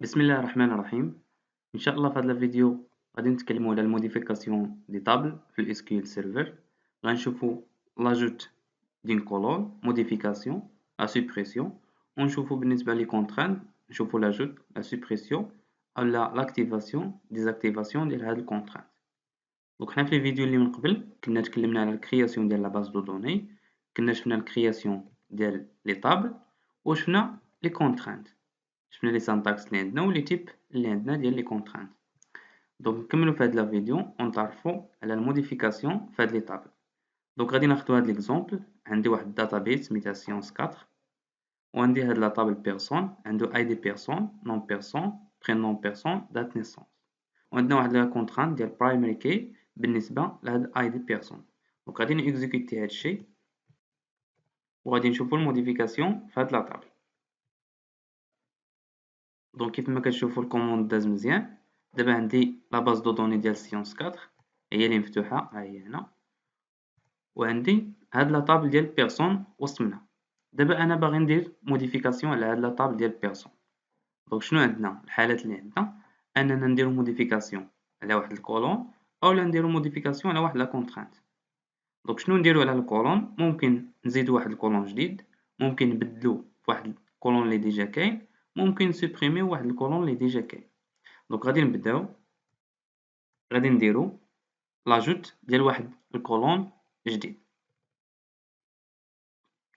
بسم الله الرحمن الرحيم. ان شاء الله في هذا الفيديو غادي نتكلموا على الموديفيكاسيون دي طابل في الاس كيو ال سيرفر. غنشوفوا لاجوت دين كولون، موديفيكاسيون، لا سوبريسيون، ونشوفوا بالنسبه لي كونتران نشوفوا لاجوت، لا سوبريسيون ولا لاكتيفاسيون ديزاكتيفاسيون ديال هاد الكونتران. دونك حنا في الفيديو اللي من قبل كنا تكلمنا على الكرياسيون ديال لا باز دو دوني، كنا شفنا الكرياسيون ديال لي طابل وشفنا لي كونترانت، شفنا لي سانتاكس اللي عندنا ولي تيب اللي عندنا ديال لي كونترانت. دونك نكملو في هاد لا فيديو ونتعرفو على الموديفيكاسيون في هاد لي طابل. دونك غادي ناخدو هاد ليكزومبل. عندي واحد الداتابيس سميتها سيونس 4 وعندي هاد لا طابل بيرسون، عندو اي دي بيرسون، نون بيرسون، برينون بيرسون، دات نيسونس، وعندنا واحد لا كونترانت ديال برايمري كي بالنسبه لهاد اي دي بيرسون. دونك غادي نيكزيكوتي هادشي وغادي نشوفو الموديفيكاسيون في هاد لا طابل. دونك كيف ما كتشوفوا الكوموند داز مزيان. دابا عندي لا باز دو دوني ديال سيونس 4 هي اللي مفتوحه، ها هي هنا، وعندي هاد لا طابل ديال بيرسون وسط منها. دابا انا باغي ندير موديفيكاسيون على هاد لا طابل ديال بيرسون. دونك شنو عندنا الحالات اللي عندنا؟ اننا نديرو موديفيكاسيون على واحد الكولون اولا نديرو موديفيكاسيون على واحد لا كونترانت. دونك شنو نديرو على الكولون؟ ممكن نزيدو واحد الكولون جديد، ممكن نبدلو فواحد الكولون اللي ديجا كاين، ممكن نسوبريميو واحد الكولون اللي ديجا كاين. دونك غادي نبداو، غادي نديرو لاجوت ديال واحد الكولون جديد.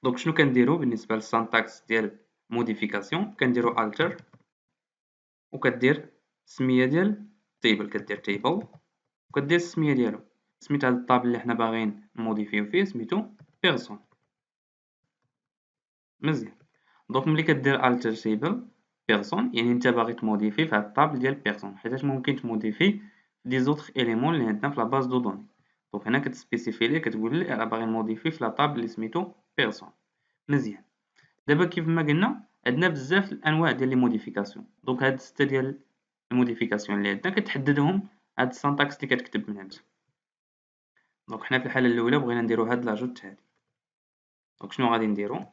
دونك شنو كنديرو بالنسبه للسانتاكس ديال موديفيكاسيون؟ كنديرو alter وكدير السميه ديال تيبل، كدير تيبل وكدير السميه ديالو. سميت هاد الطابل اللي حنا باغيين نموديفيو فيه سميتو بيرسون. مزيان. دونك ملي كدير alter تيبل بيرسون يعني انت باغي تموديفي في هاد الطابل ديال بيرسون، حيت ممكن تموديفي دي زوطخ اليمون اللي عندنا في لا باز دو دوني. دونك هنا كتسبيسيفي ليه، كتقول لي انا باغي نموديفي في لا طابل اللي سميتو بيرسون. مزيان. دابا كيف ما قلنا عندنا بزاف الانواع ديال لي موديفيكاسيون. دونك هاد الستة ديال الموديفيكاسيون اللي عندنا كتحددهم هاد السانتاكس اللي كتكتب من هنا. دونك حنا في الحاله الاولى بغينا نديرو هاد لاجوت هادي. دونك شنو غادي نديرو؟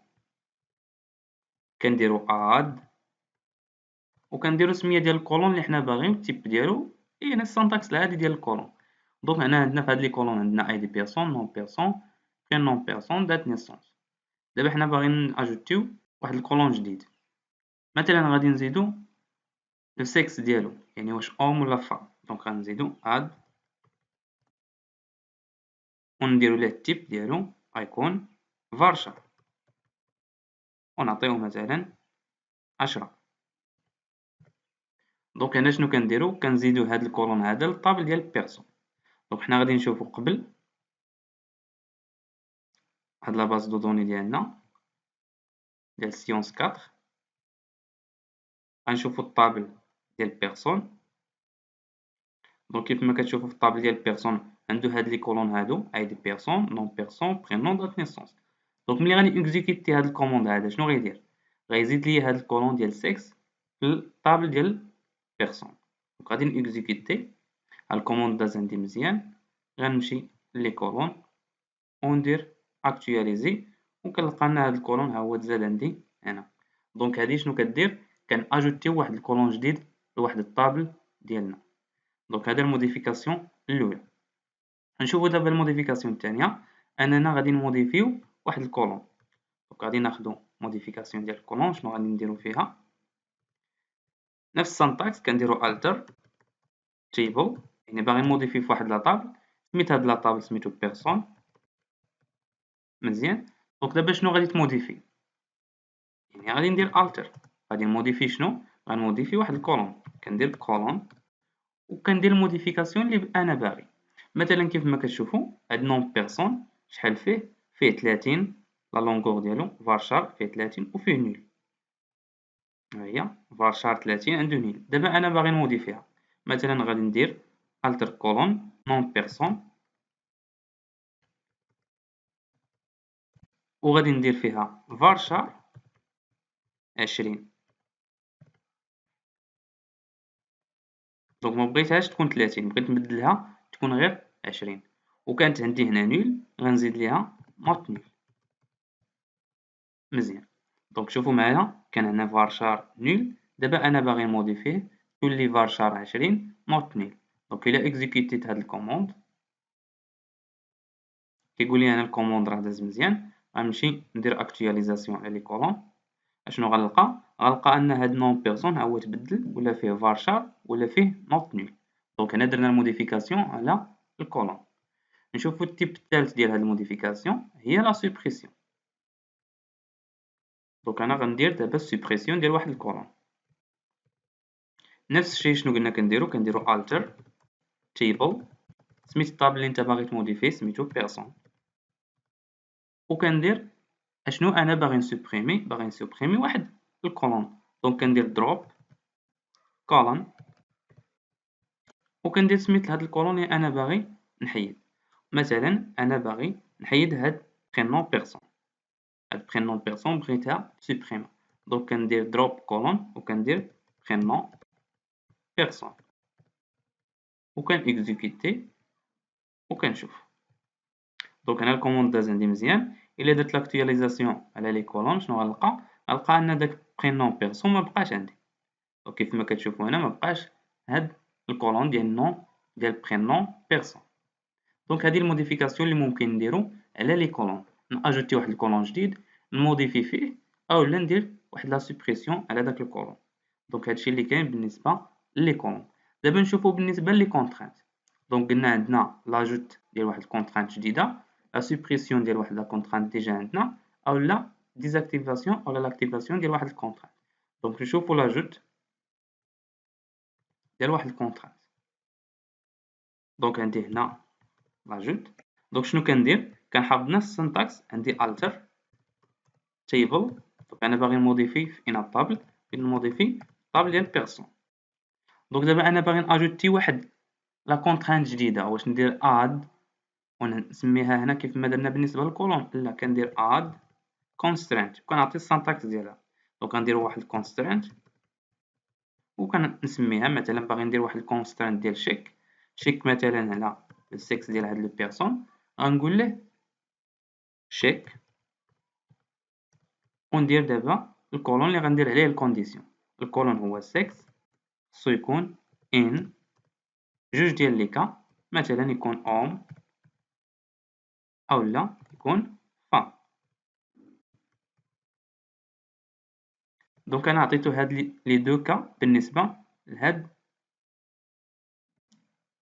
كنديرو اد وكنديرو السميه ديال الكولون اللي حنا باغيين، التيب ديالو هي نفس السانتاكس العادي ديال الكولون. دونك هنا عندنا في هاد لي كولون عندنا اي دي بيرسون، نون بيرسون، برينون بيرسون، دات نيسونس. دابا حنا باغيين اجوتيو واحد الكولون جديد، مثلا غادي نزيدو السكس ديالو، يعني واش اوم ولا فا. دونك غنزيدو اد ونديرو ليه التيب ديالو غيكون فارشا ونعطيوه مثلا 10. دونك هنا شنو كنديرو؟ كنزيدو هاد الكولون هذا للطابل ديال بيرسون. دونك حنا غادي نشوفو قبل هاد لا باز دو دوني ديالنا ديال سيونس 4 غنشوفو الطابل ديال بيرسون. دونك كيف ما كتشوفو في الطابل ديال بيرسون عندو هاد لي كولون هادو اي دي بيرسون، نون بيرسون، برينون، دات نيسونس. دونك ملي غادي اكزيكوتي هاد الكوموند هذا شنو غيدير؟ غيزيد ليا هاد الكولون ديال سكس في الطابل ديال بيرسون. دونك غادي نيكزيكوتي الكوموند داز عندي مزيان، غنمشي لي كولون وندير اكتواليزي وكنلقى لنا هاد الكولون ها هو تزاد عندي هنا. دونك هادي شنو كدير؟ كان اجوتيو واحد الكولون جديد لواحد الطابل ديالنا. دونك هذا الموديفيكاسيون الاولى. نشوفو دابا الموديفيكاسيون الثانيه، اننا غادي نموديفيو واحد الكولون. دونك غادي ناخدو موديفيكاسيون ديال الكولون. شنو غادي نديرو فيها؟ نفس السانتاكس، كنديرو التر تيبل يعني باغي نموديفي في واحد لاطابل، سميت هاد لاطابل سميتو بيرسون. مزيان. دونك دابا شنو غادي تموديفي؟ يعني غادي ندير التر، غادي نموديفي شنو؟ غنموديفي واحد الكولون. كندير كولون وكندير الموديفيكاسيون اللي انا باغي. مثلا كيف ما كتشوفوا هاد نون بيرسون شحال فيه؟ فيه 30، لا لونغور ديالو فارشار فيه 30 وفيه نول. ها هي فارشار 30 عنده نول. دابا انا باغي نموديفيها، مثلا غادي ندير التر كولون نون بيرسون وغادي ندير فيها فارشار 20. دونك مبغيتهاش تكون 30، بغيت نبدلها تكون غير 20. وكانت عندي هنا نول غنزيد ليها مات نول. مزيان. دونك شوفوا معايا كان هنا فارشار نول دابا انا باغي نموديفيه تولي varchar 20 نوت نيل. دونك الا اكزيكوتيت هاد الكوموند كيقول لي انا الكوموند راه داز مزيان، غنمشي ندير اكتواليزاسيون على لي كولون. اشنو غنلقى ان هاد نون بيرسون ها هو تبدل ولا فيه varchar ولا فيه نوت نيل. دونك هنا درنا الموديفيكاسيون على الكولون. نشوفو التيب الثالث ديال هاد الموديفيكاسيون هي لا سوبريسيون. دونك انا غندير دابا سوبريسيون ديال واحد الكولون. نفس الشيء شنو قلنا كنديرو alter table، سميت الطابل اللي انت باغي تموديفيه سميتو بيرسون، وكندير اشنو انا باغي نسوبريمي واحد الكولون. دونك كندير دروب كولون، وكندير سميت لهاد الكولون اللي انا باغي نحيد. مثلا انا باغي نحيد هاد برينون بيرسون، هاد برينون بيرسون بغيتها سوبريما. دونك كندير دروب كولون وكندير برينون بيرسون وكان اكزيكوتي وكنشوف. دونك هنا الكوموند داز عندي مزيان. الا درت لاكتواليزاسيون على لي كولون شنو غنلقى ان داك برينون بيرسون ما بقاش عندي. دونك كيف ما كتشوفوا هنا ما بقاش هاد الكولون ديال نون ديال برينون بيرسون. دونك هذه الموديفيكاسيون اللي ممكن نديرو على لي كولون، ناجوتي واحد الكولون جديد نموديفي فيه اولا ندير واحد لا سوبريسيون على داك الكولون. دونك هادشي اللي كاين بالنسبه لي كولون. دابا نشوفو بالنسبه لي كونترانت. دونك قلنا عندنا لاجوت ديال واحد الكونترانت جديده، لا سوبريسيون ديال واحد لا كونترانت ديجا عندنا، اولا ديزاكتيفاسيون اولا لاكتيفاسيون ديال واحد الكونترانت. دونك نشوفو لاجوت ديال واحد الكونترانت. دونك عندي هنا لاجوت. دونك شنو كندير؟ كنحافظ نفس السنتاكس، عندي alter table. دونك انا باغي نموديفي في ان طابل، نموديفي طابل ديال بيرسون. دونك دابا انا باغي ناجوتي واحد لا كونترانت جديده. واش ندير اد ونسميها هنا كيف ما درنا بالنسبه للكولون؟ لا، كندير اد constraint وكنعطي السنتاكس ديالها. دونك غندير واحد الكونسترانت وكنسميها مثلا باغي ندير واحد الكونسترانت ديال شيك مثلا على السكس ديال هاد لو بيرسون، غنقول له شيك وندير دابا الكولون اللي غندير عليه الكونديسيون. الكولون هو سكس، خصو يكون ان جوج ديال لي كا، مثلا يكون اوم اولا يكون فام. دونك انا عطيتو هاد لي دو كا بالنسبه لهاد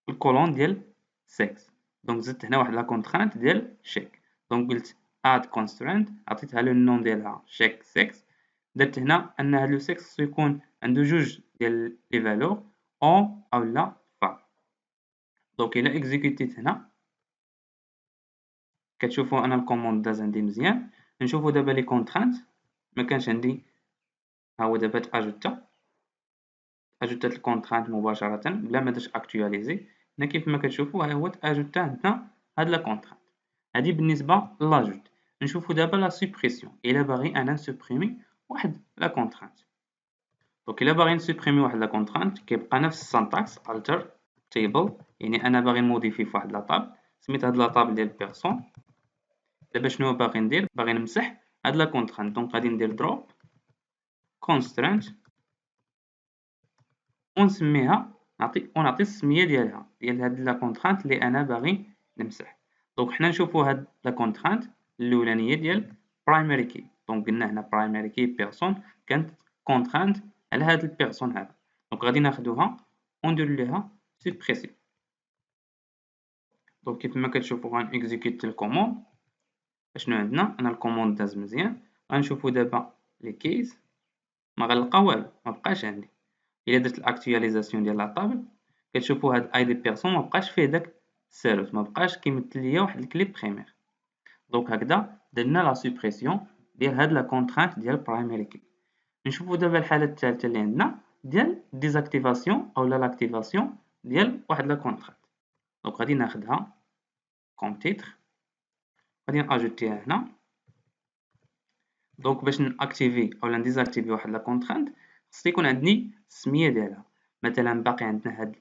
الكولون ديال سكس. دونك زدت هنا واحد لا كونترانت ديال شيك. دونك قلت اد كونسترانت، عطيتها لو النون ديالها شيك سكس. درت هنا ان هاد لو سكس خصو يكون عنده جوج ديال لي فالور اون اولا فام. دونك الا اكزيكوتيت هنا كتشوفوا انا الكوموند داز عندي مزيان. نشوفوا دابا لي كونترانت ما كانش عندي، ها هو دابا اجوتات الكونترانت مباشره بلا ما درت اكطواليزي. هنا كيف ما كتشوفوا ها هو اجوتا عندنا هاد لا كونترانت. هادي بالنسبه لاجوت. نشوفوا دابا لا سوبريسيون. الا باغي انا نسوبريمي واحد لا كونترانت، دونك الا باغي نسوبريمي واحد لا كونترانت كيبقى نفس السانتاكس alter table. يعني انا باغي نموديفي في واحد لا طابل، سميت هاد لا طابل ديال بيرسون. دابا شنو باغي ندير؟ باغي نمسح هاد لا كونترانت. دونك غادي ندير دروب كونسترانت ونسميها ونعطي السميه ديالها ديال هاد لا كونترانت اللي انا باغي نمسح. دونك حنا نشوفوا هاد لا كونترانت الاولانيه ديال برايمري كي. دونك قلنا هنا برايمري كي بيرسون كانت كونترانت على هاد البيرسون هذا. دونك غادي ناخذوها وندير ليها سوبريسيون. دونك كيف ما كتشوفوا غنكزيكوت الكوموند. اشنو عندنا؟ انا الكوموند داز مزيان. غنشوفوا دابا لي كيز ما غنلقى والو، ما بقاش عندي. الا درت الاكتواليزاسيون ديال لاطابل كتشوفوا هاد اي دي بيرسون ما بقاش فيه داك السيروت، ما بقاش كيمثل ليا واحد الكليب بريمير. دونك هكذا درنا لا سوبريسيون ديال هاد لا كونترانت ديال برايمري كي. نشوفوا دابا الحاله الثالثه اللي عندنا ديال ديزاكتيفاسيون اولا لاكتيفاسيون ديال واحد لا كونترانت. دونك غادي ناخذها كوم تيتر، غادي ناجوتيها هنا. دونك باش ناكتيفي اولا نديزاكتيفي واحد لا كونترانت خص يكون عندي السميه ديالها. مثلا باقي عندنا هاد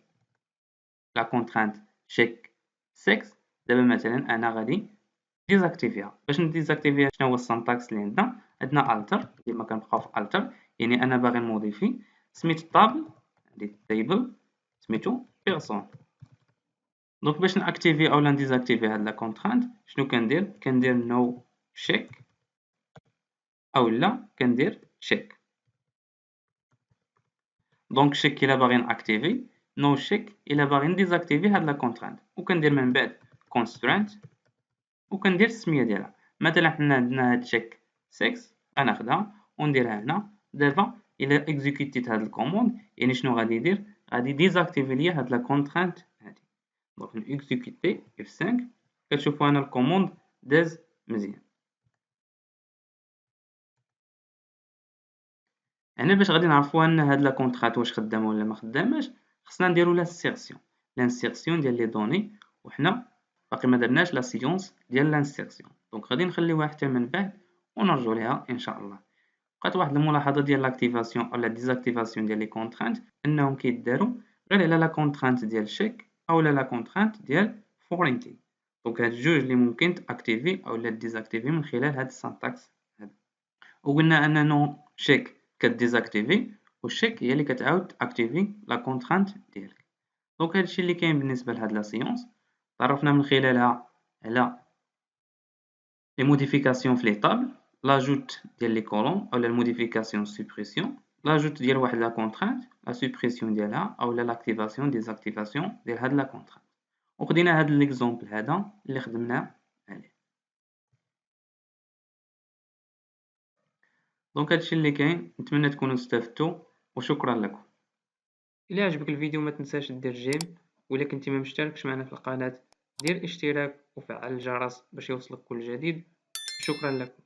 لا كونترانت شيك سكس. دابا مثلا انا غادي ديزاكتيفيها. باش نديزاكتيفيها شنو هو السانتاكس اللي عندنا؟ عندنا alter، ديما كنبقاو في alter. يعني انا باغي نموديفي سميت الطابل هادي التيبل سميتو بيرسون. دونك باش ناكتيفي اولا نديزاكتيفي هاد لا كونترانت شنو كندير نو شيك اولا كندير تشيك. دونك شيك الا باغي ناكتيفي، نو شيك الا باغي نديزاكتيفي هاد لا كونترانت، وكندير من بعد كونسترانت وكندير السميه ديالها. مثلا حنا عندنا هاد تشيك 6 غناخدها ونديرها هنا. دابا الا اكزيكوتيت هاد الكوموند يعني شنو غادي يدير؟ غادي ديزاكتيفي ليا هاد لا كونترانت هادي. دونك نكزيكوتي F5 كتشوفوا هنا الكوموند داز مزيان. هنا باش غادي نعرفوا ان هاد لا كونترات واش خدامه ولا ما خداماش، خصنا نديرو لانسيرسيون ديال لي دوني، وحنا باقي ما درناش لا سيونس ديال لانسيرسيون. دونك غادي نخليوها حتى من بعد ونرجعوا ليها ان شاء الله. بقات واحد الملاحظه ديال لاكتيفاسيون ولا ديزاكتيفاسيون ديال لي كونترانت، انهم كيداروا غير على لا كونترانت ديال شيك اولا لا كونترانت ديال فورينتي. دونك هاد الجوج اللي ممكن تاكتيفي اولا ديزاكتيفي من خلال هاد السانتاكس هذا. وقلنا ان نو شيك كديزاكتيفي والشيك هي اللي كتعاود اكتيفي لا كونترانت ديالك. دونك هادشي اللي كاين بالنسبه لهاد لا سيونس. تعرفنا من خلالها على لي موديفيكاسيون في لي طابل، لاجوت ديال لي كولون اولا الموديفيكاسيون سوبريسيون، لاجوت ديال واحد لا كونترانت، لا سوبريسيون ديالها اولا لاكتيفاسيون ديزاكتيفاسيون ديال هاد لا كونترانت. وخدينا هاد ليكزومبل هذا اللي خدمنا عليه. دونك هادشي اللي كاين، نتمنى تكونوا استفدتوا وشكرا لكم. الى عجبك الفيديو ما تنساش دير جيم، وإلا كنتي ما مشتركش معنا في القناة دير اشتراك وفعل الجرس باش يوصلك كل جديد. شكرا لكم.